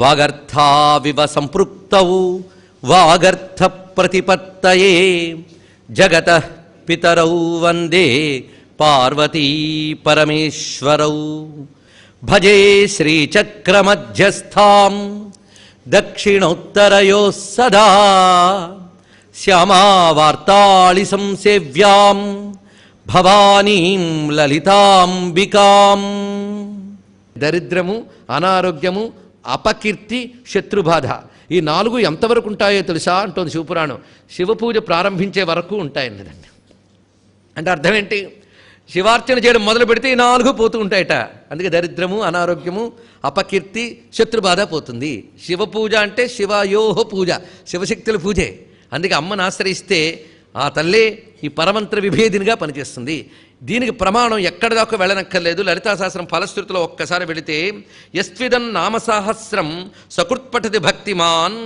వాగర్థావివ సంపృక్తౌ వాగర్థ ప్రతిపత్తయే జగతః పితరౌ వందే పార్వతీ పరమేశ్వరౌ. భజే శ్రీచక్రమధ్యస్థాం దక్షిణోత్తరయోః సదా శ్యామావార్తాళి సంసేవ్యాం భవానీం లలితాంబికాం. దరిద్రము, అనారోగ్యము, అపకీర్తి, శత్రుబాధ ఈ 4 ఎంతవరకు ఉంటాయో తెలుసా అంటోంది శివపురాణం. శివపూజ ప్రారంభించే వరకు ఉంటాయన్నదండి. అంటే అర్థం ఏంటి? శివార్చన చేయడం మొదలు పెడితే ఈ 4 పోతూ ఉంటాయట. అందుకే దరిద్రము, అనారోగ్యము, అపకీర్తి, శత్రుబాధ పోతుంది. శివపూజ అంటే శివయోహ పూజ, శివశక్తుల పూజే. అందుకే అమ్మను ఆశ్రయిస్తే ఆ తల్లే ఈ పరమంత్ర విభేదినిగా పనిచేస్తుంది. దీనికి ప్రమాణం ఎక్కడి దాకా వెళ్ళనక్కర్లేదు. లలితాశాస్త్రం ఫలశ్రుతిలో ఒక్కసారి వెళితే యస్విదం నామసహస్రం సకృత్పఠతి భక్తిమాన్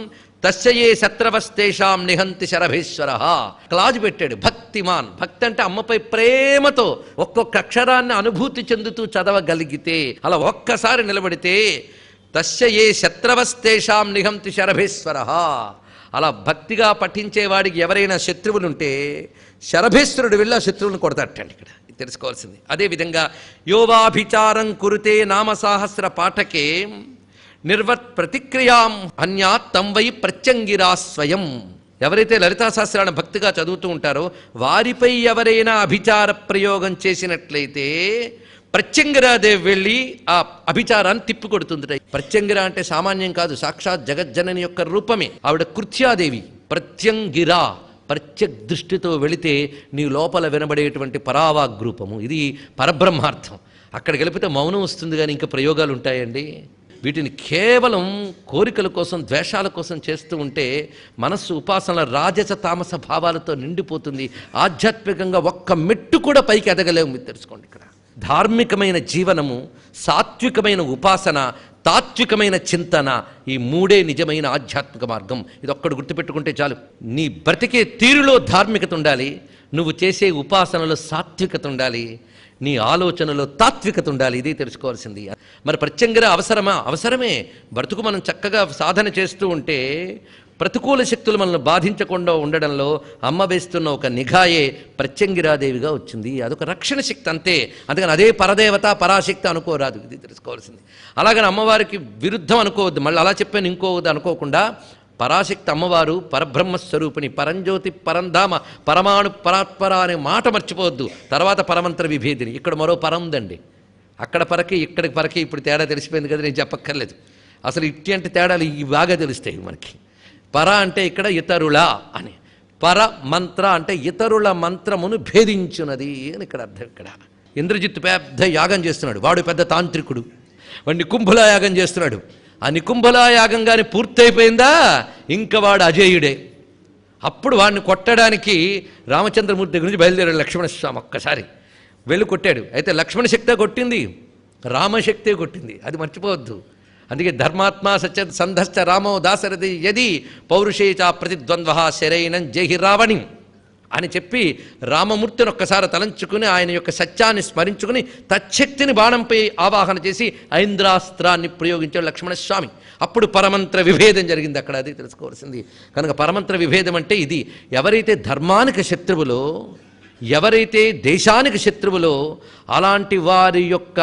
తస్యయే శత్రవస్తేషాం నిహంతి శరభేశ్వర. క్లాజు పెట్టాడు భక్తిమాన్. భక్తి అంటే అమ్మపై ప్రేమతో ఒక్కొక్క అక్షరాన్ని అనుభూతి చెందుతూ చదవగలిగితే, అలా ఒక్కసారి నిలబడితే తస్యయే శత్రవస్తేషాం నిహంతి శరభేశ్వర. అలా భక్తిగా పఠించేవాడికి ఎవరైనా శత్రువులుంటే శరభేశ్వరుడు వెళ్ళి ఆ శత్రువులను కొడతాటండి. ఇక్కడ తెలుసుకోవాల్సింది అదేవిధంగా యోవాభిచారం కురుతే నామసాహస్ర పాఠకే నిర్వత్ ప్రతిక్రియాం అన్యాత్ తం వై ప్రత్యంగిరా స్వయం. ఎవరైతే లలితాశాస్త్రాన్ని భక్తిగా చదువుతూ ఉంటారో వారిపై ఎవరైనా అభిచార ప్రయోగం చేసినట్లయితే ప్రత్యంగిరాదేవి వెళ్ళి ఆ అభిచారాన్ని తిప్పికొడుతుంది. ప్రత్యంగిర అంటే సామాన్యం కాదు, సాక్షాత్ జగజ్జనని యొక్క రూపమే. ఆవిడ కృత్యాదేవి. ప్రత్యంగిరా ప్రత్యక్ దృష్టితో వెళితే నీ లోపల వినబడేటువంటి పరావాగ్రూపము. ఇది పరబ్రహ్మార్థం. అక్కడ గెలిపితే మౌనం వస్తుంది, కానీ ఇంకా ప్రయోగాలు ఉంటాయండి. వీటిని కేవలం కోరికల కోసం, ద్వేషాల కోసం చేస్తూ ఉంటే మనస్సు ఉపాసనల రాజస తామస భావాలతో నిండిపోతుంది. ఆధ్యాత్మికంగా ఒక్క మెట్టు కూడా పైకి ఎదగలేము. మీరు తెలుసుకోండి. ఇక్కడ ధార్మికమైన జీవనము, సాత్వికమైన ఉపాసన, తాత్వికమైన చింతన, ఈ 3 నిజమైన ఆధ్యాత్మిక మార్గం. ఇది ఒక్కడు గుర్తుపెట్టుకుంటే చాలు. నీ బ్రతికే తీరులో ధార్మికత ఉండాలి, నువ్వు చేసే ఉపాసనలో సాత్వికత ఉండాలి, నీ ఆలోచనలో తాత్వికత ఉండాలి. ఇది తెలుసుకోవాల్సింది. మరి ప్రత్యంగిర అవసరమా? అవసరమే. బ్రతుకు మనం చక్కగా సాధన చేస్తూ ఉంటే ప్రతికూల శక్తులు మనల్ని బాధించకుండా ఉండడంలో అమ్మ వేస్తున్న ఒక నిఘాయే ప్రత్యంగిరాదేవిగా వచ్చింది. అదొక రక్షణ శక్తి అంతే. అందుకని అదే పరదేవత, పరాశక్తి అనుకోరాదు. ఇది తెలుసుకోవాల్సింది. అలాగని అమ్మవారికి విరుద్ధం అనుకోవద్దు. మళ్ళీ అలా చెప్పాను ఇంకోవద్దు అనుకోకుండా, పరాశక్తి అమ్మవారు పరబ్రహ్మస్వరూపిణి, పరంజ్యోతి, పరంధామ, పరమాణు, పరాత్పర అనే మాట మర్చిపోవద్దు. తర్వాత పరమంత్ర విభేదిని. ఇక్కడ మరో పరం ఉందండి. అక్కడ పరకి ఇక్కడికి పరకి. ఇప్పుడు తేడా తెలిసిపోయింది కదా, నేను చెప్పక్కర్లేదు. అసలు ఇట్టి అంటే తేడాలు ఇవి బాగా తెలుస్తాయి మనకి. పర అంటే ఇక్కడ ఇతరుల అని, పర మంత్ర అంటే ఇతరుల మంత్రమును భేదించున్నది అని ఇక్కడ అర్థం. ఇక్కడ ఇంద్రజిత్తు పెద్ద యాగం చేస్తున్నాడు, వాడు పెద్ద తాంత్రికుడు. వాడు నికుంభులా యాగం చేస్తున్నాడు. ఆ నికుంభులా యాగం కానీ పూర్తయిపోయిందా ఇంకా వాడు అజేయుడే. అప్పుడు వాడిని కొట్టడానికి రామచంద్రమూర్తి దగ్గర నుంచి బయలుదేరాడు లక్ష్మణస్వామి. ఒక్కసారి వెళ్ళి కొట్టాడు. అయితే లక్ష్మణ శక్తే కొట్టింది, రామశక్తే కొట్టింది. అది మర్చిపోవద్దు. అందుకే ధర్మాత్మా సత్య సంధశ్చ రామో దాశరథి యది పౌరుషేచ ప్రతిద్వంద్వ శరైనం జైహి రావణి అని చెప్పి రామమూర్తిని ఒక్కసారి తలంచుకుని ఆయన యొక్క సత్యాన్ని స్మరించుకుని తచ్చక్తిని బాణంపై ఆవాహన చేసి ఐంద్రాస్త్రాన్ని ప్రయోగించాడు లక్ష్మణస్వామి. అప్పుడు పరమంత్ర విభేదం జరిగింది అక్కడ. అది తెలుసుకోవాల్సింది. కనుక పరమంత్ర విభేదం అంటే ఇది. ఎవరైతే ధర్మానికి శత్రువులో, ఎవరైతే దేశానికి శత్రువులో, అలాంటి వారి యొక్క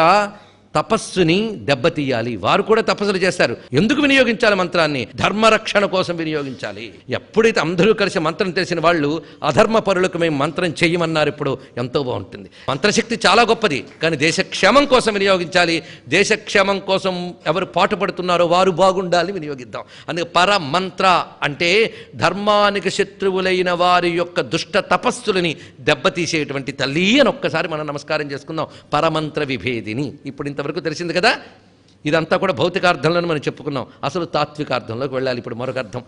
తపస్సుని దెబ్బతీయాలి. వారు కూడా తపస్సులు చేస్తారు. ఎందుకు వినియోగించాలి మంత్రాన్ని? ధర్మరక్షణ కోసం వినియోగించాలి. ఎప్పుడైతే అందరూ కలిసి మంత్రం తెలిసిన వాళ్ళు అధర్మ పరులకు మేము మంత్రం చెయ్యమన్నారు, ఇప్పుడు ఎంతో బాగుంటుంది. మంత్రశక్తి చాలా గొప్పది, కానీ దేశక్షేమం కోసం వినియోగించాలి. దేశక్షేమం కోసం ఎవరు పాటుపడుతున్నారో వారు బాగుండాలి, వినియోగిద్దాం. అందుకే పరమంత్ర అంటే ధర్మానికి శత్రువులైన వారి యొక్క దుష్ట తపస్సులని దెబ్బతీసేటువంటి తల్లి అని ఒక్కసారి మనం నమస్కారం చేసుకుందాం. పరమంత్ర విభేదిని. ఇప్పుడు ఇంతవరకు తెలిసింది కదా. ఇదంతా కూడా భౌతికార్థంలో మనం చెప్పుకున్నాం. అసలు తాత్వికార్థంలోకి వెళ్ళాలి. ఇప్పుడు మరొక అర్థం,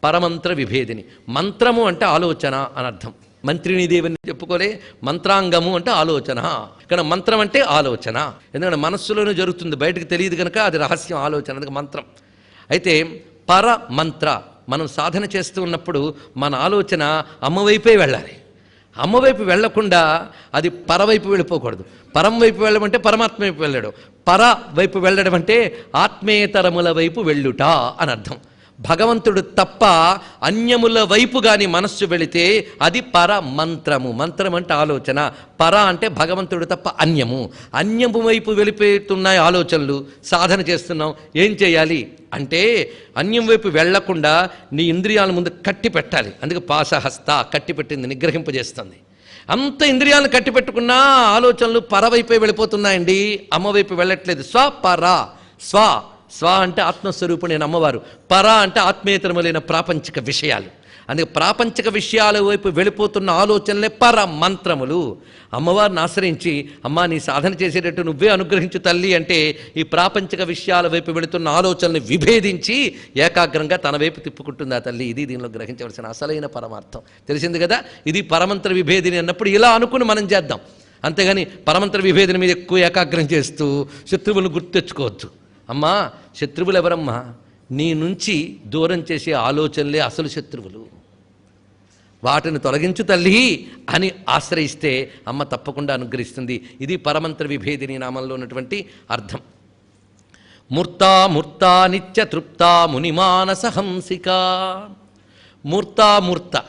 పరమంత్ర విభేదిని. మంత్రము అంటే ఆలోచన అని అర్థం. మంత్రిని దేవిని చెప్పుకోలే. మంత్రాంగము అంటే ఆలోచన. ఇక్కడ మంత్రం అంటే ఆలోచన. ఎందుకంటే మనస్సులోనే జరుగుతుంది, బయటకు తెలియదు కనుక అది రహస్యం, ఆలోచన. అందుకే మంత్రం. అయితే పరమంత్ర మనం సాధన చేస్తూ ఉన్నప్పుడు మన ఆలోచన అమ్మవైపే వెళ్ళాలి. అమ్మవైపు వెళ్లకుండా అది పరవైపు వెళ్ళిపోకూడదు. పరం వైపు వెళ్ళమంటే పరమాత్మ వైపు వెళ్ళడం, పర వైపు వెళ్ళడం అంటే ఆత్మేతరముల వైపు వెళ్ళుట అని అర్థం. భగవంతుడు తప్ప అన్యముల వైపు గాని మనస్సు వెళితే అది పర మంత్రము. మంత్రం అంటే ఆలోచన, పర అంటే భగవంతుడు తప్ప అన్యము. అన్యము వైపు వెళ్ళిపోతున్నాయి ఆలోచనలు, సాధన చేస్తున్నాం, ఏం చేయాలి అంటే అన్యం వైపు వెళ్లకుండా నీ ఇంద్రియాల ముందు కట్టి పెట్టాలి. అందుకే పాశహస్త, కట్టి పెట్టింది, నిగ్రహింపజేస్తుంది. అంత ఇంద్రియాలను కట్టి పెట్టుకున్నా ఆలోచనలు పరవైపే వెళ్ళిపోతున్నాయండి, అమ్మవైపు వెళ్ళట్లేదు. స్వపర, స్వ అంటే ఆత్మస్వరూపుడైన అమ్మవారు, పర అంటే ఆత్మీయతరములైన ప్రాపంచిక విషయాలు. అందుకే ప్రాపంచిక విషయాల వైపు వెళ్ళిపోతున్న ఆలోచనలే పర మంత్రములు. అమ్మవారిని ఆశ్రయించి, అమ్మా నీ సాధన చేసేటట్టు నువ్వే అనుగ్రహించు తల్లి అంటే ఈ ప్రాపంచిక విషయాల వైపు వెళుతున్న ఆలోచనల్ని విభేదించి ఏకాగ్రంగా తన వైపు తిప్పుకుంటుంది ఆ తల్లి. ఇది దీనిలో గ్రహించవలసిన అసలైన పరమార్థం. తెలిసింది కదా. ఇది పరమంత్ర విభేదిని అన్నప్పుడు ఇలా అనుకుని మనం చేద్దాం. అంతేగాని పరమంత్ర విభేదిని మీద ఎక్కువ ఏకాగ్రం చేస్తూ శత్రువులను గుర్తు తెచ్చుకోవద్దు. అమ్మా శత్రువులు ఎవరమ్మా? నీ నుంచి దూరం చేసే ఆలోచనలే అసలు శత్రువులు. వాటిని తొలగించు తల్లి అని ఆశ్రయిస్తే అమ్మ తప్పకుండా అనుగ్రహిస్తుంది. ఇది పరమంత్ర విభేదిని నామంలో ఉన్నటువంటి అర్థం. మూర్తా నిత్య తృప్తా మునిమానస హంసిక. మూర్త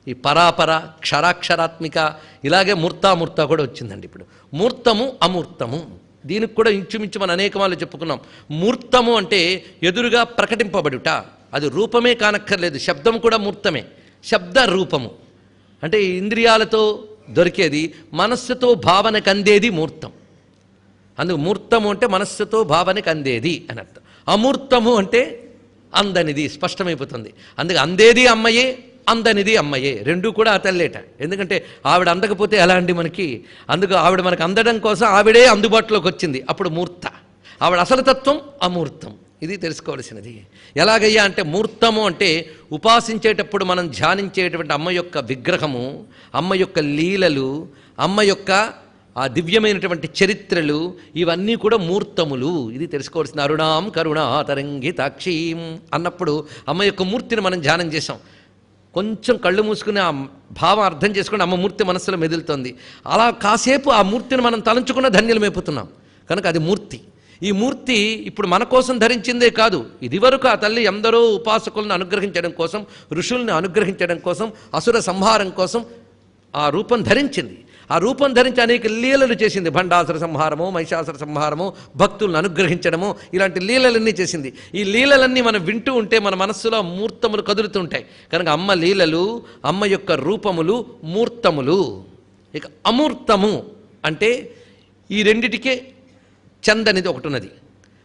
ఈ పరాపర క్షరాక్షరాత్మిక, ఇలాగే మూర్త కూడా వచ్చిందండి. ఇప్పుడు మూర్తము అమూర్తము, దీనికి కూడా ఇంచుమించు మనం అనేక వాళ్ళు చెప్పుకున్నాం. మూర్తము అంటే ఎదురుగా ప్రకటింపబడుట, అది రూపమే కానక్కర్లేదు, శబ్దం కూడా మూర్తమే. శబ్ద రూపము అంటే ఇంద్రియాలతో దొరికేది, మనస్సుతో భావనకు అందేది మూర్తం. అందుకు మూర్తము అంటే మనస్సుతో భావనకు అందేది అని అర్థం. అమూర్తము అంటే అందనిది, స్పష్టమైపోతుంది. అందుకే అందేది అమ్మయే, అందనిది అమ్మయే, రెండూ కూడా ఆ తల్లేట. ఎందుకంటే ఆవిడ అందకపోతే ఎలా అండి మనకి? అందుకు ఆవిడ మనకు అందడం కోసం ఆవిడే అందుబాటులోకి వచ్చింది. అప్పుడు మూర్త. ఆవిడ అసలు తత్వం అమూర్తం. ఇది తెలుసుకోవాల్సినది. ఎలాగయ్యా అంటే మూర్తము అంటే ఉపాసించేటప్పుడు మనం ధ్యానించేటువంటి అమ్మ యొక్క విగ్రహము, అమ్మ యొక్క లీలలు, అమ్మ యొక్క ఆ దివ్యమైనటువంటి చరిత్రలు, ఇవన్నీ కూడా మూర్తములు. ఇది తెలుసుకోవాల్సిన. అరుణాం కరుణా తరంగితాక్షీం అన్నప్పుడు అమ్మ యొక్క మూర్తిని మనం ధ్యానం చేసాం. కొంచెం కళ్ళు మూసుకుని ఆ భావం అర్థం చేసుకుని అమ్మ మూర్తి మనస్సులో మెదులుతుంది. అలా కాసేపు ఆ మూర్తిని మనం తలంచుకున్న ధన్యులమైపోతున్నాం. కనుక అది మూర్తి. ఈ మూర్తి ఇప్పుడు మన కోసం ధరించిందే కాదు, ఇదివరకు ఆ తల్లి ఎందరో ఉపాసకులను అనుగ్రహించడం కోసం, ఋషుల్ని అనుగ్రహించడం కోసం, అసుర సంహారం కోసం ఆ రూపం ధరించింది. ఆ రూపం ధరించి అనేక లీలలు చేసింది. భండాసుర సంహారము, మహిషాసుర సంహారము, భక్తులను అనుగ్రహించడము, ఇలాంటి లీలలన్నీ చేసింది. ఈ లీలలన్నీ మనం వింటూ ఉంటే మన మనస్సులో మూర్తములు కదులుతుంటాయి. కనుక అమ్మ లీలలు, అమ్మ యొక్క రూపములు మూర్తములు. ఇక అమూర్తము అంటే ఈ రెండిటికే చందనిది ఒకటి ఉన్నది.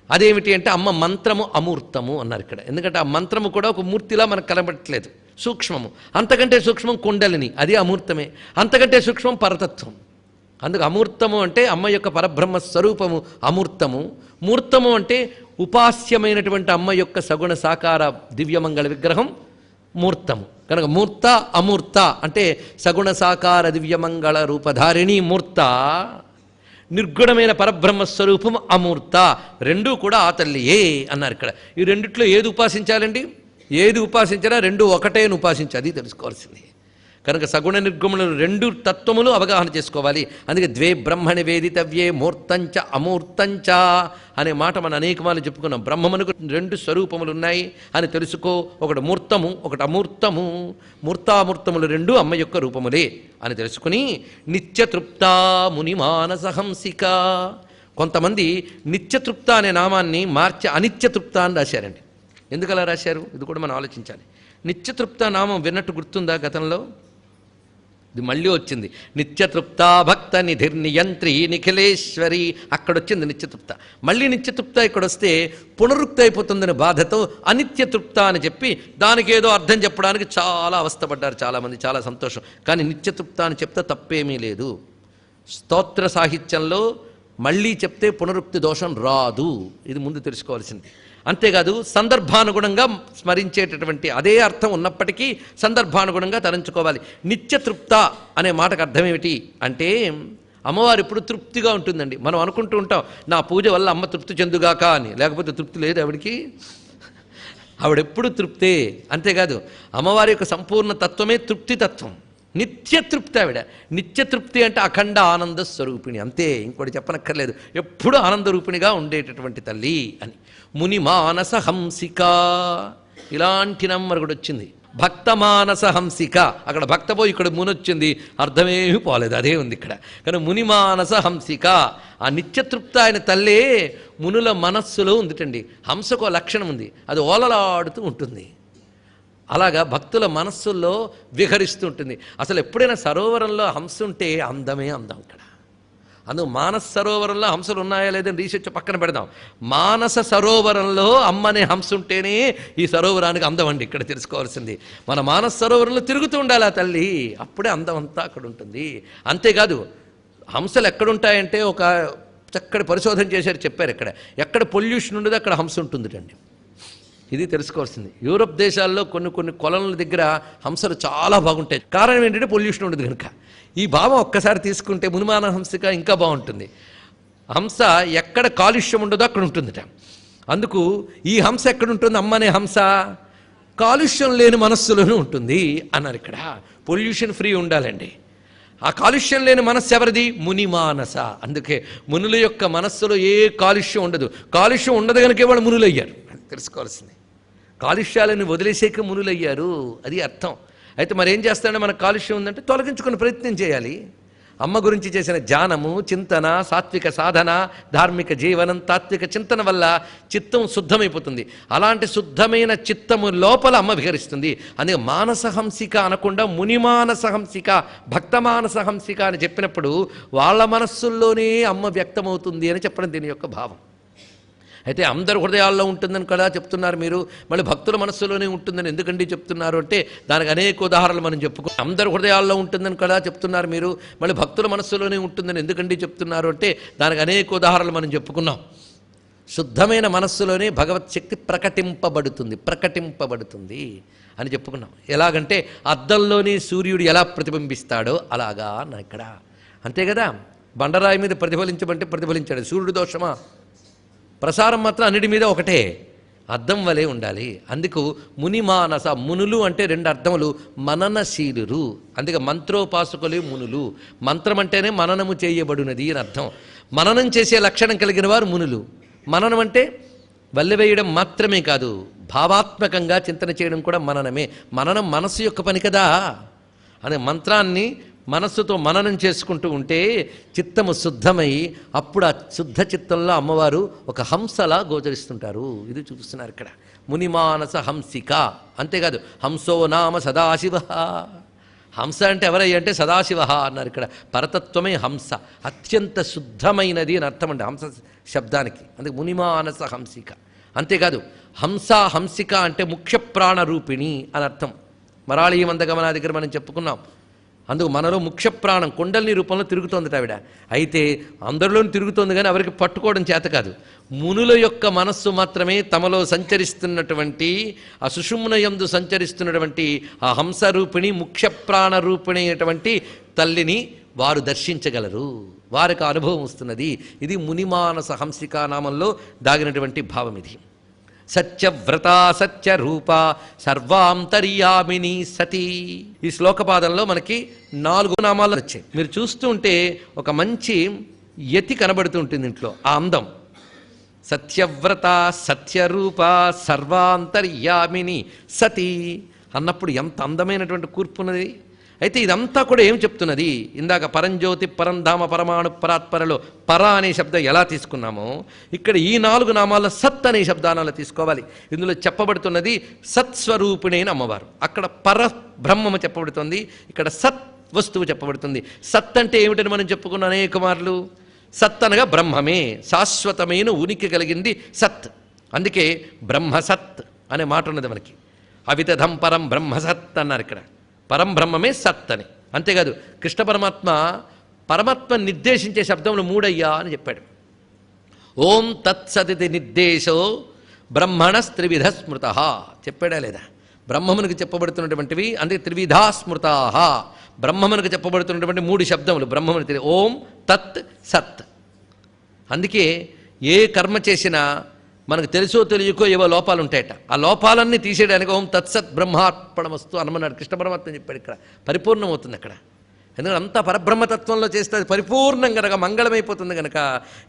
అదేమిటి అంటే అమ్మ మంత్రము అమూర్తము అన్నారు ఇక్కడ. ఎందుకంటే ఆ మంత్రము కూడా ఒక మూర్తిలా మనకు కనబడట్లేదు, సూక్ష్మము. అంతకంటే సూక్ష్మం కుండలిని, అది అమూర్తమే. అంతకంటే సూక్ష్మం పరతత్వం. అందుకు అమూర్తము అంటే అమ్మ యొక్క పరబ్రహ్మ స్వరూపము అమూర్తము. మూర్తము అంటే ఉపాస్యమైనటువంటి అమ్మ యొక్క సగుణ సాకార దివ్యమంగళ విగ్రహం మూర్తము. కనుక మూర్త అమూర్త అంటే సగుణ సాకార దివ్యమంగళ రూపధారిణి మూర్త, నిర్గుణమైన పరబ్రహ్మస్వరూపం అమూర్త. రెండూ కూడా ఆ తల్లియే అన్నారు ఇక్కడ. ఈ రెండిట్లో ఏది ఉపాసించాలండి? ఏది ఉపాసించినా రెండు ఒకటే ఉపాసించాలి, అది తెలుసుకోవాల్సింది. కనుక సగుణ నిర్గుణములు రెండు తత్వములు అవగాహన చేసుకోవాలి. అందుకే ద్వే బ్రహ్మణి వేదితవ్యే మూర్తంచ అమూర్తంచ అనే మాట మనం అనేకమాలు చెప్పుకున్నాం. బ్రహ్మమునకు రెండు స్వరూపములు ఉన్నాయి అని తెలుసుకో. ఒకటి మూర్తము, ఒకటి అమూర్తము. మూర్తామూర్తములు రెండు అమ్మ యొక్క రూపములే అని తెలుసుకుని నిత్యతృప్త మునిమానస హంసిక. కొంతమంది నిత్యతృప్త అనే నామాన్ని మార్చి అనిత్యతృప్త అని రాశారండి. ఎందుకు అలా రాశారు? ఇది కూడా మనం ఆలోచించాలి. నిత్యతృప్త నామం విన్నట్టు గుర్తుందా గతంలో? ఇది మళ్ళీ వచ్చింది. నిత్యతృప్త భక్త నిధిర్నియంత్రి నిఖిలేశ్వరి, అక్కడొచ్చింది నిత్యతృప్త. మళ్ళీ నిత్యతృప్త ఇక్కడ వస్తే పునరుక్తి అయిపోతుందని బాధతో అనిత్యతృప్త అని చెప్పి దానికి ఏదో అర్థం చెప్పడానికి చాలా అవస్థపడ్డారు చాలామంది. చాలా సంతోషం. కానీ నిత్యతృప్త అని చెప్తే తప్పేమీ లేదు. స్తోత్ర సాహిత్యంలో మళ్ళీ చెప్తే పునరుక్తి దోషం రాదు. ఇది ముందు తెలుసుకోవాల్సింది. అంతేకాదు సందర్భానుగుణంగా స్మరించేటటువంటి అదే అర్థం ఉన్నప్పటికీ సందర్భానుగుణంగా తలంచుకోవాలి. నిత్యతృప్త అనే మాటకు అర్థం ఏమిటి అంటే అమ్మవారు ఎప్పుడు తృప్తిగా ఉంటుందండి. మనం అనుకుంటూ ఉంటాం నా పూజ వల్ల అమ్మ తృప్తి చెందుగాక అని. లేకపోతే తృప్తి లేదు ఆవిడికి. ఆవిడెప్పుడు తృప్తే. అంతేకాదు అమ్మవారి యొక్క సంపూర్ణ తత్వమే తృప్తి తత్వం. నిత్యతృప్తి ఆవిడ. నిత్యతృప్తి అంటే అఖండ ఆనంద స్వరూపిణి, అంతే, ఇంకోటి చెప్పనక్కర్లేదు. ఎప్పుడు ఆనందరూపిణిగా ఉండేటటువంటి తల్లి అని. ముని మానస హంసిక, ఇలాంటి నంబర్ కూడా వచ్చింది. భక్త మానస హంసిక, అక్కడ భక్త పోయి ఇక్కడ మునొచ్చింది, అర్థమేమీ పోలేదు, అదే ఉంది ఇక్కడ. కానీ ముని మానస హంసిక, ఆ నిత్యతృప్తి ఆయన తల్లే మునుల మనస్సులో ఉందిటండి. హంసకు లక్షణం ఉంది, అది ఓలలాడుతూ ఉంటుంది. అలాగా భక్తుల మనస్సుల్లో విహరిస్తూ ఉంటుంది. అసలు ఎప్పుడైనా సరోవరంలో హంస ఉంటే అందమే అందం ఇక్కడ. అందుకు మానస సరోవరంలో హంసలు ఉన్నాయా లేదని రీసెర్చ్ పక్కన పెడదాం. మానస సరోవరంలో అమ్మనే హంస ఉంటేనే ఈ సరోవరానికి అందం అండి. ఇక్కడ తెలుసుకోవాల్సింది, మన మానస సరోవరంలో తిరుగుతూ ఉండాలి ఆ తల్లి, అప్పుడే అందం అంతా అక్కడ ఉంటుంది. అంతేకాదు హంసలు ఎక్కడుంటాయంటే ఒక చక్కటి పరిశోధన చేశారు, చెప్పారు ఎక్కడ పొల్యూషన్ ఉండదు అక్కడ హంస ఉంటుందిటండి. ఇది తెలుసుకోవాల్సింది. యూరోప్ దేశాల్లో కొన్ని కొలనుల దగ్గర హంసలు చాలా బాగుంటాయి. కారణం ఏంటంటే పొల్యూషన్ ఉండదు కనుక. ఈ భావం ఒక్కసారి తీసుకుంటే మునిమాన హంసిక ఇంకా బాగుంటుంది. హంస ఎక్కడ కాలుష్యం ఉండదో అక్కడ ఉంటుందిట. అందుకు ఈ హంస ఎక్కడుంటుంది, అమ్మనే హంస కాలుష్యం లేని మనస్సులోనూ ఉంటుంది అన్నారు ఇక్కడ. పొల్యూషన్ ఫ్రీ ఉండాలండి. ఆ కాలుష్యం లేని మనస్సు ఎవరిది? మునిమానస. అందుకే మునుల యొక్క మనస్సులో ఏ కాలుష్యం ఉండదు. కాలుష్యం ఉండదు కనుక వాళ్ళు మునులయ్యారు, తెలుసుకోవాల్సింది. కాలుష్యాలను వదిలేసేక మునులయ్యారు, అది అర్థం. అయితే మరి ఏం చేస్తాడంటే మనకు కాలుష్యం ఉందంటే తొలగించుకునే ప్రయత్నం చేయాలి. అమ్మ గురించి చేసిన ధ్యానము, చింతన, సాత్విక సాధన, ధార్మిక జీవనం, తాత్విక చింతన వల్ల చిత్తం శుద్ధమైపోతుంది. అలాంటి శుద్ధమైన చిత్తము లోపల అమ్మ విహరిస్తుంది. అందుకే మానసహంసిక అనకుండా మునిమానసహంసిక, భక్తమానసహంసిక అని చెప్పినప్పుడు వాళ్ళ మనస్సుల్లోనే అమ్మ వ్యక్తమవుతుంది అని చెప్పడం దీని యొక్క భావం. అయితే అందరి హృదయాల్లో ఉంటుందని కదా చెప్తున్నారు మీరు, మళ్ళీ భక్తుల మనస్సులోనే ఉంటుందని ఎందుకండి చెప్తున్నారు అంటే దానికి అనేక ఉదాహరణలు మనం చెప్పుకున్నాం. అందరి హృదయాల్లో ఉంటుందని కదా చెప్తున్నారు మీరు, మళ్ళీ భక్తుల మనస్సులోనే ఉంటుందని ఎందుకండి చెప్తున్నారు అంటే దానికి అనేక ఉదాహరణలు మనం చెప్పుకున్నాం. శుద్ధమైన మనస్సులోనే భగవత్ శక్తి ప్రకటింపబడుతుంది అని చెప్పుకున్నాం. ఎలాగంటే అద్దంలోని సూర్యుడు ఎలా ప్రతిబింబిస్తాడో అలాగా అన్న ఇక్కడ, అంతే కదా. బండరాయి మీద ప్రతిఫలించమంటే ప్రతిఫలించాడు, సూర్యుడు దోషమా? ప్రసారం మాత్రం అన్నిటి మీద ఒకటే, అద్దం వలె ఉండాలి. అందుకు మునిమానస, మునులు అంటే రెండు అర్థములు, మననశీలురు. అందుకే మంత్రోపాసకులు మునులు. మంత్రం అంటేనే మననము చేయబడినది అని అర్థం. మననం చేసే లక్షణం కలిగిన వారు మునులు. మననం అంటే వల్లెవేయడం మాత్రమే కాదు, భావాత్మకంగా చింతన చేయడం కూడా మననమే. మననం మనస్సు యొక్క పని కదా. అదే మంత్రాన్ని మనస్సుతో మననం చేసుకుంటూ ఉంటే చిత్తము శుద్ధమై అప్పుడు ఆ శుద్ధ చిత్తంలో అమ్మవారు ఒక హంసలా గోచరిస్తుంటారు. ఇది చూపిస్తున్నారు ఇక్కడ. మునిమానస హంసిక. అంతేకాదు హంసో నామ సదాశివ. హంస అంటే ఎవరయ్య అంటే సదాశివ అన్నారు ఇక్కడ. పరతత్వమే హంస, అత్యంత శుద్ధమైనది అని అర్థం అండి హంస శబ్దానికి. అందుకే మునిమానస హంసిక. అంతేకాదు హంస హంసిక అంటే ముఖ్య ప్రాణరూపిణి అని అర్థం. మరాళీ మందగమన దగ్గర మనం చెప్పుకున్నాం. అందుకు మనలో ముఖ్య ప్రాణం కుండలిని రూపంలో తిరుగుతోంది ఆవిడ. అయితే అందరిలోనూ తిరుగుతోంది కానీ ఎవరికి పట్టుకోవడం చేత కాదు. మునుల యొక్క మనస్సు మాత్రమే తమలో సంచరిస్తున్నటువంటి ఆ సుషుమ్నయందు సంచరిస్తున్నటువంటి ఆ హంసరూపిణి ముఖ్య ప్రాణరూపిణి అయినటువంటి తల్లిని వారు దర్శించగలరు, వారికి అనుభవం వస్తున్నది. ఇది మునిమానస హంసికా నామంలో దాగినటువంటి భావం. ఇది సత్యవ్రత సత్యరూప సర్వాంతర్యామిని సతీ. ఈ శ్లోకపాదంలో మనకి 4 నామాలు వచ్చాయి. మీరు చూస్తూ ఉంటే ఒక మంచి యతి కనబడుతూ ఉంటుంది ఇంట్లో. ఆ అందం సత్యవ్రత సత్యరూప సర్వాంతర్యామిని సతీ అన్నప్పుడు ఎంత అందమైనటువంటి కూర్పు ఉన్నది. అయితే ఇదంతా కూడా ఏం చెప్తున్నది? ఇందాక పరంజ్యోతి, పరంధామ, పరమాణు, పరాత్పరలో పర అనే శబ్దం ఎలా తీసుకున్నామో ఇక్కడ ఈ 4 నామాల్లో సత్ అనే శబ్దానాలు తీసుకోవాలి. ఇందులో చెప్పబడుతున్నది సత్స్వరూపిణైన అమ్మవారు. అక్కడ పర బ్రహ్మము చెప్పబడుతుంది, ఇక్కడ సత్ వస్తువు చెప్పబడుతుంది. సత్ అంటే ఏమిటని మనం చెప్పుకున్న అనేక మార్లు. సత్ అనగా బ్రహ్మమే, శాశ్వతమైన ఉనికి కలిగింది సత్. అందుకే బ్రహ్మసత్ అనే మాట ఉన్నది మనకి. అవితధం పరం బ్రహ్మసత్ అన్నారు ఇక్కడ. పరం బ్రహ్మమే సత్ అని. అంతేకాదు కృష్ణ పరమాత్మ నిర్దేశించే శబ్దములు 3 అయ్యా అని చెప్పాడు. ఓం తత్సదితి నిర్దేశో బ్రహ్మణస్త్రివిధ స్మృత చెప్పాడా లేదా? బ్రహ్మమునికి చెప్పబడుతున్నటువంటివి అందుకే త్రివిధా స్మృతా. బ్రహ్మమునికి చెప్పబడుతున్నటువంటి 3 శబ్దములు బ్రహ్మముని ఓం తత్ సత్. అందుకే ఏ కర్మ చేసినా మనకు తెలుసో తెలియకో ఏవో లోపాలు ఉంటాయట. ఆ లోపాలన్నీ తీసేయడానికి ఓం తత్సత్ బ్రహ్మార్పణమస్తు అనమన్నాడు కృష్ణ పరమాత్మ చెప్పాడు. ఇక్కడ పరిపూర్ణమవుతుంది అక్కడ. ఎందుకంటే అంతా పరబ్రహ్మతత్వంలో చేస్తే అది పరిపూర్ణం కనుక మంగళమైపోతుంది కనుక.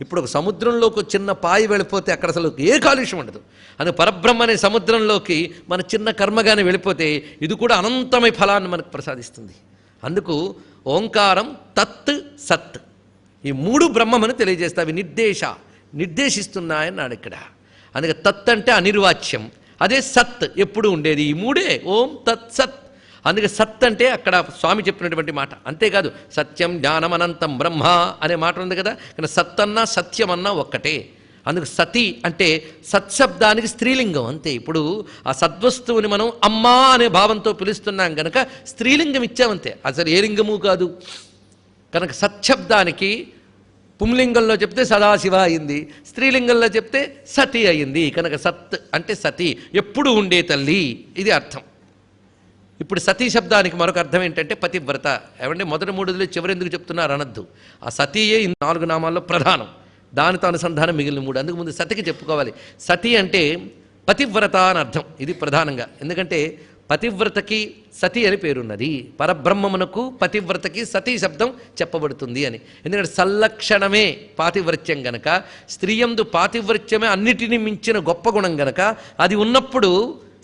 ఇప్పుడు ఒక సముద్రంలోకి ఒక చిన్న పాయి వెళ్ళిపోతే అక్కడ అసలు ఏ కాలుష్యం ఉండదు. అందుకే పరబ్రహ్మ అనే సముద్రంలోకి మన చిన్న కర్మగానే వెళ్ళిపోతే ఇది కూడా అనంతమై ఫలాన్ని మనకు ప్రసాదిస్తుంది. అందుకు ఓంకారం తత్ సత్ ఈ మూడు బ్రహ్మమని తెలియజేస్తాయి. అవి నిర్దేశిస్తున్నాయన్నాడు ఇక్కడ. అందుకే తత్ అంటే అనిర్వాచ్యం, అదే సత్ ఎప్పుడు ఉండేది. ఈ మూడే ఓం తత్ సత్. అందుకే సత్ అంటే అక్కడ స్వామి చెప్పినటువంటి మాట. అంతేకాదు సత్యం జ్ఞానం అనంతం బ్రహ్మ అనే మాట ఉంది కదా. కానీ సత్ అన్నా సత్యం అన్నా ఒక్కటే. అందుకు సతి అంటే సత్శబ్దానికి స్త్రీలింగం అంతే. ఇప్పుడు ఆ సద్వస్తువుని మనం అమ్మా అనే భావంతో పిలుస్తున్నాం కనుక స్త్రీలింగం ఇచ్చామంతే, అసలు ఏ లింగము కాదు. కనుక సత్శబ్దానికి పుంలింగంలో చెప్తే సదాశివ అయింది, స్త్రీలింగంలో చెప్తే సతి అయింది. కనుక సత్ అంటే సతి, ఎప్పుడు ఉండే తల్లి, ఇది అర్థం. ఇప్పుడు సతీ శబ్దానికి మరొక అర్థం ఏంటంటే పతివ్రత. ఏమంటే మొదటి మూడులో చివరి ఎందుకు చెప్తున్నారు అనద్దు. ఆ సతీయే ఈ 4 నామాల్లో ప్రధానం, దానితో అనుసంధానం మిగిలిన 3. అందుకు ముందు సతికి చెప్పుకోవాలి. సతి అంటే పతివ్రత అని అర్థం, ఇది ప్రధానంగా. ఎందుకంటే పతివ్రతకి సతి అని పేరున్నది. పరబ్రహ్మమునకు పతివ్రతకి సతీ శబ్దం చెప్పబడుతుంది అని. ఎందుకంటే సల్లక్షణమే పాతివ్రత్యం గనక, స్త్రీయందు పాతివ్రత్యమే అన్నిటినీ మించిన గొప్ప గుణం గనక అది ఉన్నప్పుడు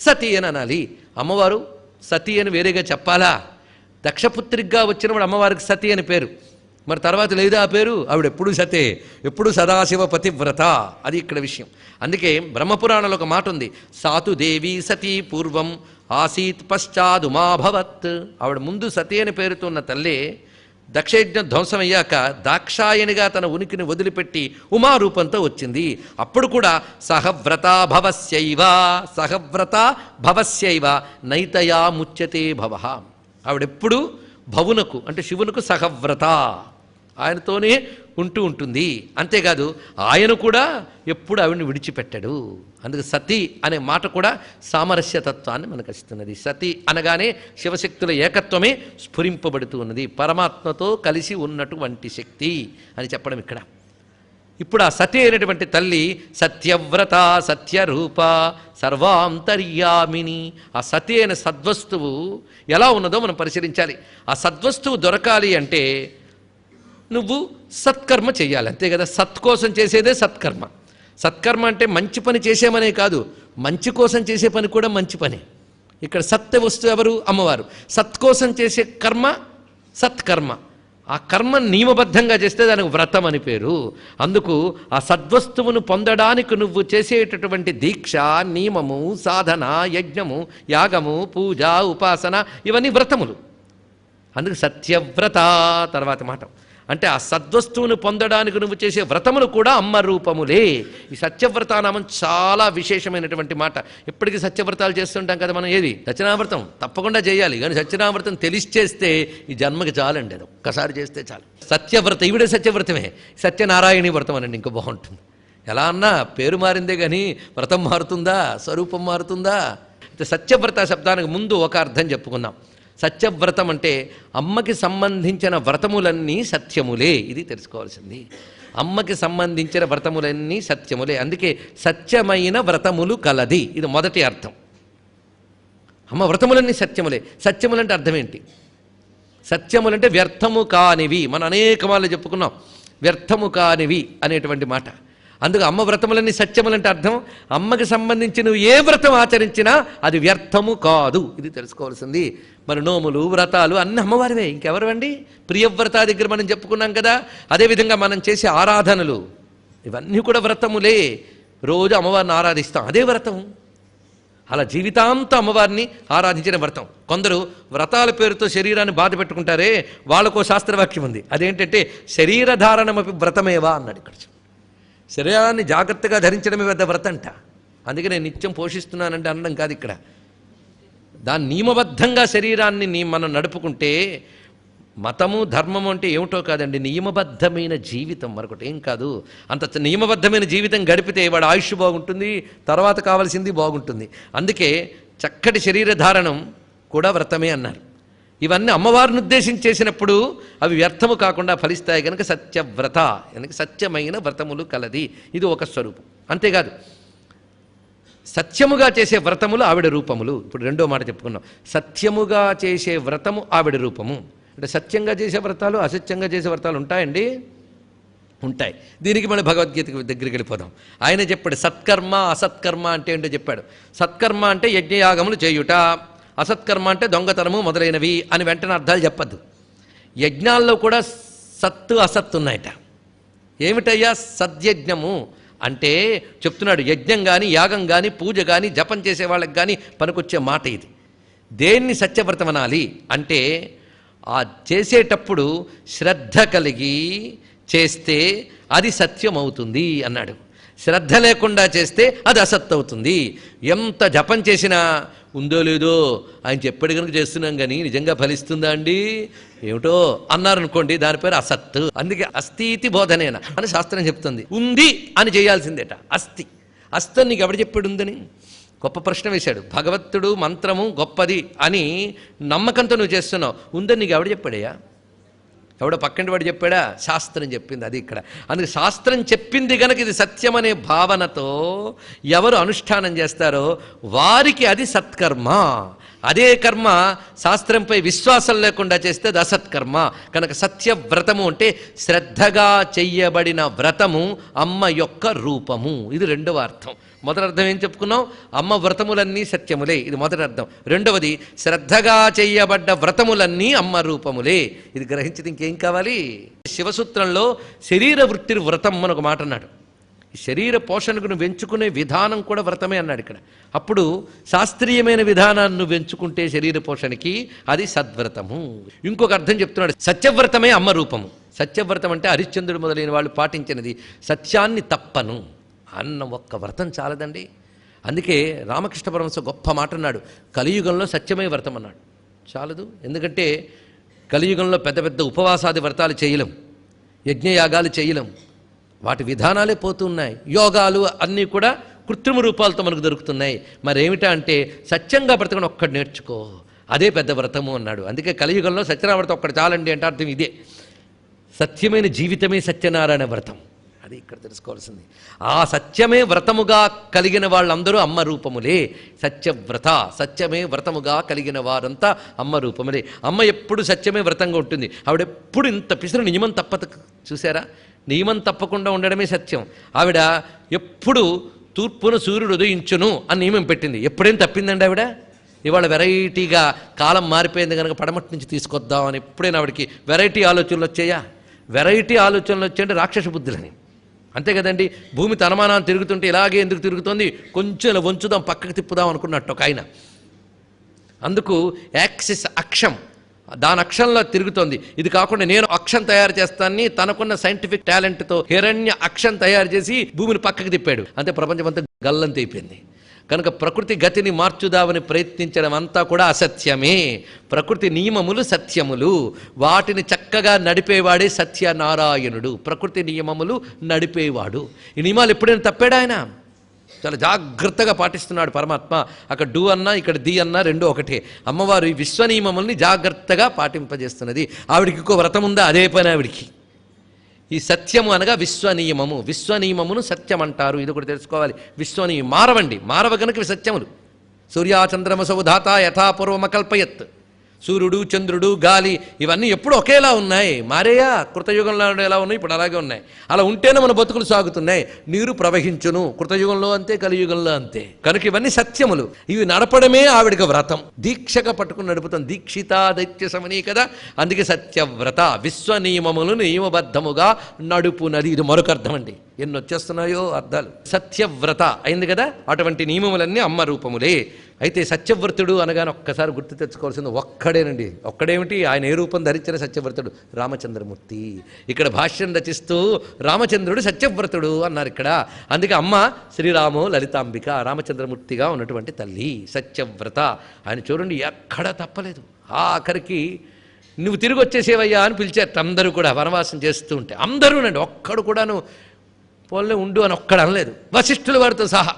సతి అని అనాలి. అమ్మవారు సతి అని వేరేగా చెప్పాలా? దక్షపుత్రిగా వచ్చినప్పుడు అమ్మవారికి సతి అని పేరు, మరి తర్వాత లేదా ఆ పేరు? ఆవిడ ఎప్పుడు సతే, ఎప్పుడు సదాశివ పతివ్రత, అది ఇక్కడ విషయం. అందుకే బ్రహ్మపురాణంలో ఒక మాట ఉంది, సాతు దేవి సతీ పూర్వం ఆసీత్ పశ్చాదుమాభవత్. ఆవిడ ముందు సతి అని పేరుతో ఉన్న తల్లే దక్షయజ్ఞ ధ్వంసం అయ్యాక దాక్షాయణిగా తన ఉనికిని వదిలిపెట్టి ఉమారూపంతో వచ్చింది. అప్పుడు కూడా సహవ్రత భవస్యైవ నైతయా ముచ్యతే భవ. ఆవిడెప్పుడు భవునకు అంటే శివునకు సహవ్రత, ఆయనతోనే ఉంటుంది. అంతేకాదు ఆయన కూడా ఎప్పుడు ఆవిడని విడిచిపెట్టాడు. అందుకే సతి అనే మాట కూడా సామరస్యతత్వాన్ని మనకు ఇస్తున్నది. సతి అనగానే శివశక్తుల ఏకత్వమే స్ఫురింపబడుతూ ఉన్నది, పరమాత్మతో కలిసి ఉన్నటువంటి శక్తి అని చెప్పడం ఇక్కడ. ఇప్పుడు ఆ సతి అయినటువంటి తల్లి సత్యవ్రత సత్యరూప సర్వాంతర్యామిని. ఆ సతి అయిన సద్వస్తువు ఎలా ఉన్నదో మనం పరిశీలించాలి. ఆ సద్వస్తువు దొరకాలి అంటే నువ్వు సత్కర్మ చెయ్యాలి, అంతే కదా. సత్ కోసం చేసేదే సత్కర్మ. సత్కర్మ అంటే మంచి పని చేసేమనే కాదు, మంచి కోసం చేసే పని కూడా మంచి పని. ఇక్కడ సత్య వస్తువు ఎవరు? అమ్మవారు. సత్ కోసం చేసే కర్మ సత్కర్మ. ఆ కర్మ నియమబద్ధంగా చేస్తే దానికి వ్రతం అని పేరు. అందుకు ఆ సద్వస్తువును పొందడానికి నువ్వు చేసేటటువంటి దీక్ష, నియమము, సాధన, యజ్ఞము, యాగము, పూజ, ఉపాసన ఇవన్నీ వ్రతములు. అందుకు సత్యవ్రత తర్వాత మాట. అంటే ఆ సద్వస్తువును పొందడానికి నువ్వు చేసే వ్రతములు కూడా అమ్మ రూపములే. ఈ సత్యవ్రతానామం చాలా విశేషమైనటువంటి మాట. ఎప్పటికీ సత్యవ్రతాలు చేస్తుంటాం కదా మనం. ఏది సత్యనావ్రతం తప్పకుండా చేయాలి, కానీ సత్యనావ్రతం తెలిసి చేస్తే ఈ జన్మకి చాలండి, అది ఒక్కసారి చేస్తే చాలు. సత్యవ్రత ఈవిడే సత్యవ్రతమే. సత్యనారాయణి వ్రతం అనండి ఇంకా బాగుంటుంది. ఎలా అన్నా పేరు మారిందే కానీ వ్రతం మారుతుందా, స్వరూపం మారుతుందా? సత్యవ్రత శబ్దానికి ముందు ఒక అర్థం చెప్పుకుందాం. సత్యవ్రతం అంటే అమ్మకి సంబంధించిన వ్రతములన్నీ సత్యములే, ఇది తెలుసుకోవాల్సింది. అమ్మకి సంబంధించిన వ్రతములన్నీ సత్యములే, అందుకే సత్యమైన వ్రతములు కలది, ఇది మొదటి అర్థం. అమ్మ వ్రతములన్నీ సత్యములే. సత్యములంటే అర్థం ఏంటి? సత్యములంటే వ్యర్థము కానివి. మనం అనేక వాళ్ళు చెప్పుకున్నాం వ్యర్థము కానివి అనేటువంటి మాట. అందుకు అమ్మ వ్రతములన్నీ సత్యములంటే అర్థం అమ్మకి సంబంధించి నువ్వు ఏ వ్రతం ఆచరించినా అది వ్యర్థము కాదు, ఇది తెలుసుకోవాల్సింది. మరి నోములు, వ్రతాలు అన్ని అమ్మవారివే, ఇంకెవరివండి? ప్రియవ్రత దగ్గర మనం చెప్పుకున్నాం కదా. అదేవిధంగా మనం చేసే ఆరాధనలు ఇవన్నీ కూడా వ్రతములే. రోజు అమ్మవారిని ఆరాధిస్తాం, అదే వ్రతం. అలా జీవితాంతం అమ్మవారిని ఆరాధించిన వ్రతం. కొందరు వ్రతాల పేరుతో శరీరాన్ని బాధ పెట్టుకుంటారే, వాళ్ళకో శాస్త్రవాక్యం ఉంది. అదేంటంటే శరీరధారణమపి వ్రతమేవా అన్నాడు ఇక్కడ. శరీరాన్ని జాగ్రత్తగా ధరించడమే పెద్ద వ్రతంట. అందుకే నేను నిత్యం పోషిస్తున్నానంటే అనడం కాదు ఇక్కడ. దాని నియమబద్ధంగా శరీరాన్ని మనం నడుపుకుంటే మతము ధర్మము అంటే ఏమిటో కాదండి, నియమబద్ధమైన జీవితం, మరొకటి ఏం కాదు. అంత నియమబద్ధమైన జీవితం గడిపితే వాడు ఆయుష్ బాగుంటుంది, తర్వాత కావాల్సింది బాగుంటుంది. అందుకే చక్కటి శరీరధారణం కూడా వ్రతమే అన్నారు. ఇవన్నీ అమ్మవారిని ఉద్దేశించి చేసినప్పుడు అవి వ్యర్థము కాకుండా ఫలిస్తాయి కనుక సత్యవ్రత, కనుక సత్యమైన వ్రతములు కలది, ఇది ఒక స్వరూపం. అంతేకాదు సత్యముగా చేసే వ్రతములు ఆవిడ రూపములు. ఇప్పుడు రెండో మాట చెప్పుకున్నాం. సత్యముగా చేసే వ్రతము ఆవిడ రూపము. అంటే సత్యంగా చేసే వ్రతాలు, అసత్యంగా చేసే వ్రతాలు ఉంటాయండి, ఉంటాయి. దీనికి మనం భగవద్గీత దగ్గరికి వెళ్ళిపోదాం. ఆయన చెప్పాడు సత్కర్మ అసత్కర్మ అంటే ఏంటో చెప్పాడు. సత్కర్మ అంటే యజ్ఞయాగములు చేయుట, అసత్కర్మ అంటే దొంగతనము మొదలైనవి అని వెంటనే అర్థాలు చెప్పద్దు. యజ్ఞాల్లో కూడా సత్తు అసత్తు ఉన్నాయట. ఏమిటయ్యా సద్యజ్ఞము అంటే చెప్తున్నాడు. యజ్ఞం కానీ, యాగం కానీ, పూజ కానీ, జపం చేసే వాళ్ళకి కానీ పనికొచ్చే మాట ఇది. దేన్ని సత్యవ్రతం అనాలి అంటే ఆ చేసేటప్పుడు శ్రద్ధ కలిగి చేస్తే అది సత్యం అవుతుంది అన్నాడు. శ్రద్ధ లేకుండా చేస్తే అది అసత్ అవుతుంది. ఎంత జపం చేసినా ఉందో లేదో ఆయన చెప్పాడు కనుక చేస్తున్నాం కానీ నిజంగా ఫలిస్తుందా అండి ఏమిటో అన్నారనుకోండి, దాని పేరు అసత్తు. అందుకే అస్థితి బోధనేన అని శాస్త్రం చెప్తుంది. ఉంది అని చేయాల్సిందేట. అస్తి నీకు ఎవడు చెప్పాడు ఉందని? గొప్ప ప్రశ్న వేశాడు. భగవంతుడు మంత్రము గొప్పది అని నమ్మకంతో నువ్వు చేస్తున్నావు, ఉందని నీకు ఎవడు చెప్పాడయ్యా? ఎవడో పక్కంటి వాడు చెప్పాడా? శాస్త్రం చెప్పింది. అది ఇక్కడ. అందుకే శాస్త్రం చెప్పింది గనక ఇది సత్యం అనే భావనతో ఎవరు అనుష్ఠానం చేస్తారో వారికి అది సత్కర్మ. అదే కర్మ శాస్త్రంపై విశ్వాసం లేకుండా చేస్తే అది అసత్కర్మ. కనుక సత్యవ్రతము అంటే శ్రద్ధగా చెయ్యబడిన వ్రతము అమ్మ యొక్క రూపము. ఇది రెండవ అర్థం. మొదటి అర్థం ఏం చెప్పుకున్నాం? అమ్మ వ్రతములన్నీ సత్యములే, ఇది మొదటి అర్థం. రెండవది శ్రద్ధగా చెయ్యబడ్డ వ్రతములన్నీ అమ్మ రూపములే. ఇది గ్రహించి ఇంకేం కావాలి? శివసూత్రంలో శరీర వృత్తి వ్రతం అని ఒక మాట అన్నాడు. శరీర పోషణకు నువ్వు ఎంచుకునే విధానం కూడా వ్రతమే అన్నాడు ఇక్కడ. అప్పుడు శాస్త్రీయమైన విధానాన్ని నువ్వు ఎంచుకుంటే శరీర పోషణకి అది సద్వ్రతము. ఇంకొక అర్థం చెప్తున్నాడు. సత్యవ్రతమే అమ్మ రూపము. సత్యవ్రతం అంటే హరిశ్చంద్రుడు మొదలైన వాళ్ళు పాటించినది. సత్యాన్ని తప్పను అన్న ఒక్క వ్రతం చాలదండి. అందుకే రామకృష్ణ పరమహంస గొప్ప మాట అన్నాడు. కలియుగంలో సత్యమే వ్రతం అన్నాడు. చాలదు. ఎందుకంటే కలియుగంలో పెద్ద పెద్ద ఉపవాసాది వ్రతాలు చేయలేం, యజ్ఞయాగాలు చేయలేం, వాటి విధానాలే పోతున్నాయి. యోగాలు అన్నీ కూడా కృత్రిమ రూపాలతో మనకు దొరుకుతున్నాయి. మరేమిటా అంటే సత్యంగా బ్రతకడం ఒక్కడు నేర్చుకో, అదే పెద్ద వ్రతము అన్నాడు. అందుకే కలియుగంలో సత్యనారాయణ వ్రతం ఒక్కడు చాలండి అంటే అర్థం ఇదే. సత్యమైన జీవితమే సత్యనారాయణ వ్రతం. అది ఇక్కడ తెలుసుకోవాల్సింది. ఆ సత్యమే వ్రతముగా కలిగిన వాళ్ళందరూ అమ్మ రూపములే. సత్యవ్రత, సత్యమే వ్రతముగా కలిగిన వారంతా అమ్మ రూపములే. అమ్మ ఎప్పుడు సత్యమే వ్రతంగా ఉంటుంది. ఆవిడెప్పుడు ఇంత పిసురు నియమం తప్పత చూసారా? నియమం తప్పకుండా ఉండడమే సత్యం. ఆవిడ ఎప్పుడు తూర్పున సూర్యుడు ఉదయించును అని నియమం పెట్టింది. ఎప్పుడేం తప్పిందండి ఆవిడ? ఇవాళ వెరైటీగా కాలం మారిపోయింది కనుక పడమటి నుంచి తీసుకొద్దామని ఎప్పుడైనా ఆవిడకి వెరైటీ ఆలోచనలు వచ్చాయా? వెరైటీ ఆలోచనలు వచ్చాయంటే రాక్షస బుద్ధులని. అంతే కదండి. భూమి తనమానాన్ని తిరుగుతుంటే ఇలాగే ఎందుకు తిరుగుతుంది, కొంచెం ఇలా వంచుదాం పక్కకు తిప్పుదాం అనుకున్నట్టు ఒక ఆయన. అందుకు యాక్సిస్ అక్షం, దాని అక్షంలో తిరుగుతోంది. ఇది కాకుండా నేను అక్షం తయారు చేస్తానని తనకున్న సైంటిఫిక్ టాలెంట్తో హిరణ్య అక్షం తయారు చేసి భూమిని పక్కకు తిప్పాడు. అంతే, ప్రపంచం అంతా గల్లంత అయిపోయింది. కనుక ప్రకృతి గతిని మార్చుదామని ప్రయత్నించడం అంతా కూడా అసత్యమే. ప్రకృతి నియమములు సత్యములు, వాటిని చక్కగా నడిపేవాడే సత్యనారాయణుడు. ప్రకృతి నియమములు నడిపేవాడు. ఈ నియమాలు ఎప్పుడైనా తప్పాడా? ఆయన చాలా జాగ్రత్తగా పాటిస్తున్నాడు పరమాత్మ. అక్కడ డూ అన్నా ఇక్కడ ది అన్నా రెండూ ఒకటే. అమ్మవారు ఈ విశ్వనియమముల్ని జాగ్రత్తగా పాటింపజేస్తున్నది. ఆవిడికి ఇంకో వ్రతం ఉందా? అదే పని ఆవిడికి. ఈ సత్యము అనగా విశ్వనియమము. విశ్వనియమమును సత్యం అంటారు. ఇది కూడా తెలుసుకోవాలి. విశ్వనియమం మారవండి, మారవ గనుక సత్యములు. సూర్యాచంద్రమసౌ ధాత యథాపూర్వమకల్పయత్. సూర్యుడు, చంద్రుడు, గాలి ఇవన్నీ ఎప్పుడు ఒకేలా ఉన్నాయి. మారేయా? కృతయుగంలో ఎలా ఉన్నాయి, ఇప్పుడు అలాగే ఉన్నాయి. అలా ఉంటేనే మన బతుకులు సాగుతున్నాయి. నీరు ప్రవహించును, కృతయుగంలో అంతే, కలియుగంలో అంతే. కనుక ఇవన్నీ సత్యములు. ఇవి నడపడమే ఆవిడికి వ్రతం. దీక్షగా పట్టుకుని నడుపుతాం. దీక్షిత దైత్య సమనీ కదా. అందుకే సత్యవ్రత. విశ్వనియమములు నియమబద్ధముగా నడుపునది. ఇది మరొక అర్థం అండి. ఎన్ని వచ్చేస్తున్నాయో అర్థాలు. సత్యవ్రత అయింది కదా. అటువంటి నియమములన్నీ అమ్మ రూపములే. అయితే సత్యవ్రతుడు అనగానే ఒక్కసారి గుర్తు తెచ్చుకోవాల్సింది ఒక్కడేనండి. ఒక్కడేమిటి? ఆయన ఏ రూపం ధరించిన సత్యవ్రతుడు? రామచంద్రమూర్తి. ఇక్కడ భాష్యం రచిస్తూ రామచంద్రుడు సత్యవ్రతుడు అన్నారు ఇక్కడ. అందుకే అమ్మ శ్రీరాము లలితాంబిక రామచంద్రమూర్తిగా ఉన్నటువంటి తల్లి సత్యవ్రత. ఆయన చూడండి ఎక్కడ తప్పలేదు. ఆఖరికి నువ్వు తిరిగి వచ్చేసేవయ్యా అని పిలిచారు అందరూ కూడా. వనవాసం చేస్తూ ఉంటే అందరూనండి, ఒక్కడు కూడాను పోలే ఉండు అని ఒక్కడు అనలేదు. వశిష్ఠుల వారితో సహా.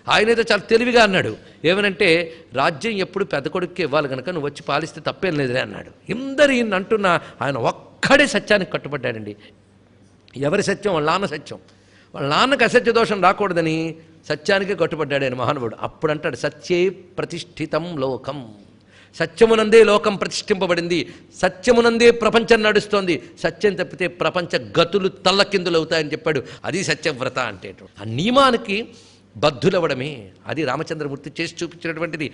ఆయనైతే చాలా తెలివిగా అన్నాడు. ఏమనంటే రాజ్యం ఎప్పుడు పెద్ద కొడుక్కి ఇవ్వాలి కనుక నువ్వు వచ్చి పాలిస్తే తప్పేం లేదులే అన్నాడు. ఇందరు ఈయన అంటున్నా ఆయన ఒక్కడే సత్యానికి కట్టుబడ్డాడండి. ఎవరి సత్యం? వాళ్ళ నాన్న సత్యం. వాళ్ళ నాన్నకి అసత్య దోషం రాకూడదని సత్యానికే కట్టుబడ్డాడు ఆయన మహానుభుడు. అప్పుడు అంటాడు, సత్యే ప్రతిష్ఠితం లోకం. సత్యమునందే లోకం ప్రతిష్ఠింపబడింది, సత్యమునందే ప్రపంచం నడుస్తోంది. సత్యం తప్పితే ప్రపంచ గతులు తల్లకిందులు అవుతాయని చెప్పాడు. అది సత్యవ్రత అంటే. ఆ నియమానికి బద్ధులవ్వడమే అది రామచంద్రమూర్తి చేసి చూపించినటువంటిది.